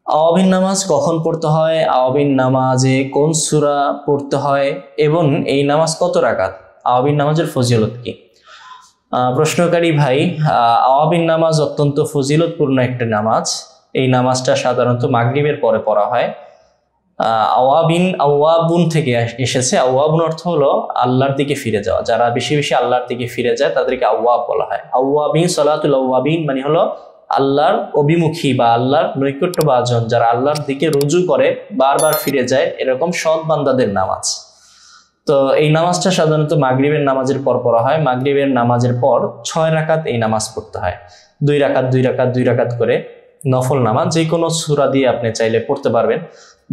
আওয়াবিন নামাজ কখন পড়তে হয়, আওয়াবিন নামাজে কোন সূরা পড়তে হয় এবং এই নামাজ কত রাকাত, আওয়াবিন নামাজের ফজিলত কি? প্রশ্নকারী ভাই, আওয়াবিন নামাজ অত্যন্ত ফজিলতপূর্ণ একটা নামাজ। এই নামাজটা সাধারণত মাগরিবের পরে পড়া হয়। আওয়াবুন থেকে এসেছে। আওয়াবুন অর্থ হলো আল্লাহর দিকে ফিরে যাওয়া। যারা বেশি বেশি আল্লাহর দিকে ফিরে যায় তাদেরকে আওয়াব বলা হয়। আওয়াবিন, সালাতুল আওয়াবিন মানে হলো আল্লাহর অভিমুখী বা আল্লাহর নৈকট্যভাজন, যারা আল্লাহর দিকে রুজু করে, বারবার ফিরে যায়, এরকম সৎ বান্দাদের নামাজ। তো এই নামাজটা সাধারণত মাগরিবের নামাজের পর পড়া হয়। মাগরিবের নামাজের পর 6 রাকাত এই নামাজ পড়তে হয়। 2 রাকাত 2 রাকাত 2 রাকাত করে নফল নামাজ, যে কোনো সূরা দিয়ে আপনি চাইলে পড়তে পারবেন।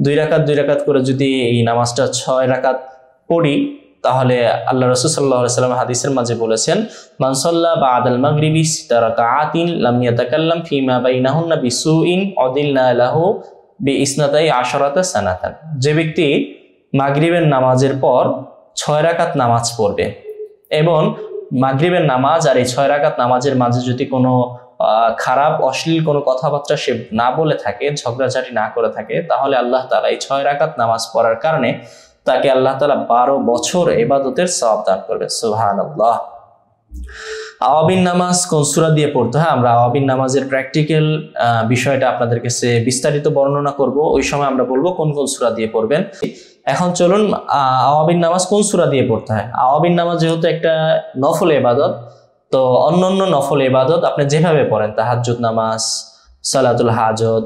2 রাকাত 2 রাকাত করে যদি এই নামাজটা 6 রাকাত পড়ি, তাহলে আল্লাহ রাসূল সাল্লাল্লাহু আলাইহি ওয়াসাল্লাম হাদিসের মাঝে বলেছেন, মান সাল্লা বা'দাল মাগরিবি 6 রাকাআতিন লাম ইয়াতাকাল্লাম ফিমা বাইনাহুন্না বিসুইন উদিলনা লাহু বিইসনাতাই আশরাতা সানাতান। যে ব্যক্তি মাগরিবের নামাজের পর 6 রাকাত নামাজ পড়বে এবং মাগরিবের নামাজ আর এই 6 রাকাত নামাজের মাঝে যদি কোনো খারাপ অশ্লীল কোনো কথাবার্তা সে না বলে থাকে, ঝগড়াঝাটি না করে থাকে, তাহলে আল্লাহ তাআলা এই 6 রাকাত নামাজ পড়ার কারণে তাকে আল্লাহ তাআলা 12 বছর ইবাদতের সওয়াব দান করবে। সুবহানাল্লাহ। আওয়াবিন নামাজ কোন সূরা দিয়ে পড়তে হয়, আমরা আওয়াবিন নামাজের প্র্যাকটিক্যাল বিষয়টা আপনাদের কাছে বিস্তারিত বর্ণনা করব। ওই সময় আমরা বলবো কোন কোন সূরা দিয়ে পড়বেন। এখন চলুন আওয়াবিন নামাজ কোন সূরা দিয়ে পড়তে হয়। আওয়াবিন নামাজ যেহেতু একটা নফল ইবাদত, তো অন্যান্য নফল ইবাদত আপনি যেভাবে পড়েন, তাহাজ্জুদ নামাজ, সালাতুল হাজত,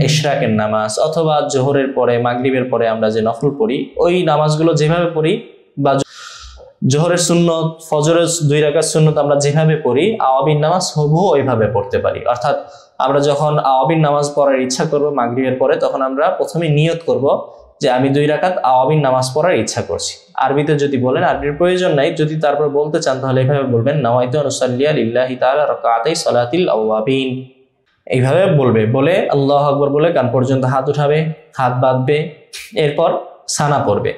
ইশরাকের নামাজ, অথবা জোহরের পরে, মাগরিবের পরে আমরা যে নফল পড়ি, ওই নামাজগুলো যেভাবে পড়ি, বা জোহরের সুন্নত, ফজরের 2 রাকাত সুন্নত আমরা যেভাবে পড়ি, আওয়াবিন নামাজ হুবহু ওইভাবে পড়তে পারি। অর্থাৎ আমরা যখন আওয়াবিন নামাজ পড়ার ইচ্ছা করব মাগরিবের পরে, তখন আমরা প্রথমে নিয়ত করব যে আমি 2 রাকাত আওয়াবিন নামাজ পড়ার ইচ্ছা করছি। আরবিতে যদি বলেন, আরবির প্রয়োজন নাই, যদি তারপর বলতে চান তাহলে এইভাবে বলবেন, নাওয়াইতু আন উসাল্লিয়া লিল্লাহি তাআলা রাকাতাই সালাতিল আওয়াবিন। এইভাবে বলবে, বলে আল্লাহু আকবার বলে কান পর্যন্ত হাত উঠাবে, হাত বাঁধবে, এরপর সানা পড়বে।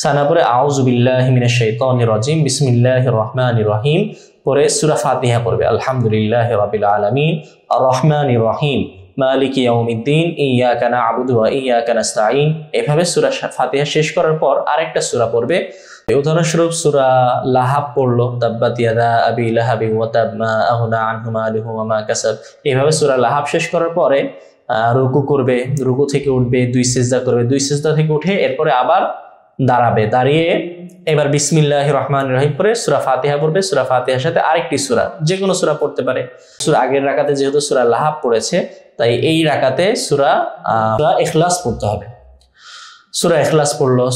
সানা পরে আউযু বিল্লাহি মিনাশ শাইতানির রাজিম বিসমিল্লাহির রহমানির রহিম পরে সূরা ফাতিহা পড়বে। আলহামদুলিল্লাহি রাব্বিল আলামিন আর রহমানির রহিম মালিকি ইয়াউমিদ্দিন ইয়্যাকা না'বুদু ওয়া ইয়্যাকা নাস্তাঈন। এভাবে সূরা ফাতিহা শেষ করার পর আরেকটা সূরা পড়বে। উদাহরণস্বরূপ সূরা লাহাব পড়লো, তাব্বাত ইয়াদা আবি লাহাবি ওয়া তাব মা আগনা আনহু মালুহু ওয়া মা কাসাব। এভাবে সূরা লাহাব শেষ করার পরে রুকু করবে, রুকু থেকে উঠবে, 2 সিজদা করবে, 2 সিজদা থেকে উঠে এরপরে আবার দাঁড়াবে, দাঁড়িয়ে এবার বিসমিল্লাহির রহমানির রহিম পরে সূরা ফাতিহা পড়বে। সূরা ফাতিহার সাথে আরেকটি সূরা, যে কোনো সূরা পড়তে পারে। সূরা আগের রাকাতে যেহেতু সূরা লাহাব পড়েছে, তাই এই রাকাতে সূরা ইখলাস পড়তে হবে। সূরা ইখলাস পড়লো,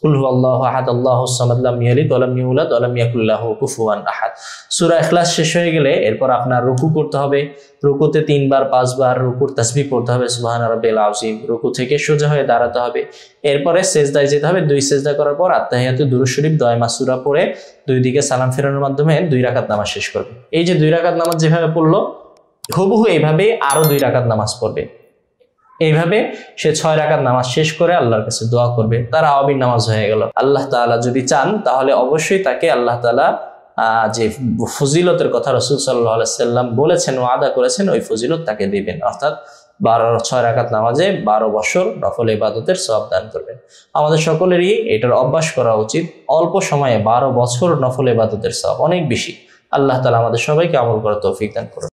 কুল হুয়াল্লাহু আহাদ আল্লাহুস সামাদ লাম ইয়ালিদ ওয়া লাম ইউলাদ ওয়া লাম ইয়াকুল লাহু কুফুয়ান আহাদ। সূরা ইখলাস শেষ হয়ে গেলে এরপর আপনার রুকু করতে হবে। রুকুতে 3 বার 5 বার রুকুর তাসবিহ পড়তে হবে, সুবহান রাব্বিল আযীম। রুকু থেকে সোজা হয়ে দাঁড়াতে হবে। এরপরে সিজদায় যেতে হবে। 2 সিজদা করার পর আত্তাহিয়াতু, দুরূদ শরীফ, দোয়া মাসুরা পড়ে 2 দিকে সালাম ফেরানোর মাধ্যমে 2 রাকাত নামাজ শেষ করবে। এই যে 2 রাকাত নামাজ যেভাবে পড়লো, হুবহু এইভাবে আরো 2 রাকাত নামাজ পড়বে। এইভাবে সে 6 রাকাত নামাজ শেষ করে আল্লাহর কাছে দোয়া করবে, তার আওয়াবিন নামাজ হয়ে গেল। আল্লাহ তাআলা যদি চান তাহলে অবশ্যই তাকে আল্লাহ তাআলা যে ফজিলতের কথা রাসূল সাল্লাল্লাহু আলাইহি ওয়াসাল্লাম বলেছেন, ওয়াদা করেছেন, ওই ফজিলত তাকে দিবেন। অর্থাৎ 6 রাকাত নামাজে 12 বছর নফল ইবাদতের সওয়াব দান করবেন। আমাদের সকলেরই এটার অভ্যাস করা উচিত। অল্প সময়ে 12 বছর নফল ইবাদতের সওয়াব অনেক বেশি। আল্লাহ তাআলা আমাদের সবাইকে আমল করার তৌফিক দান করুন।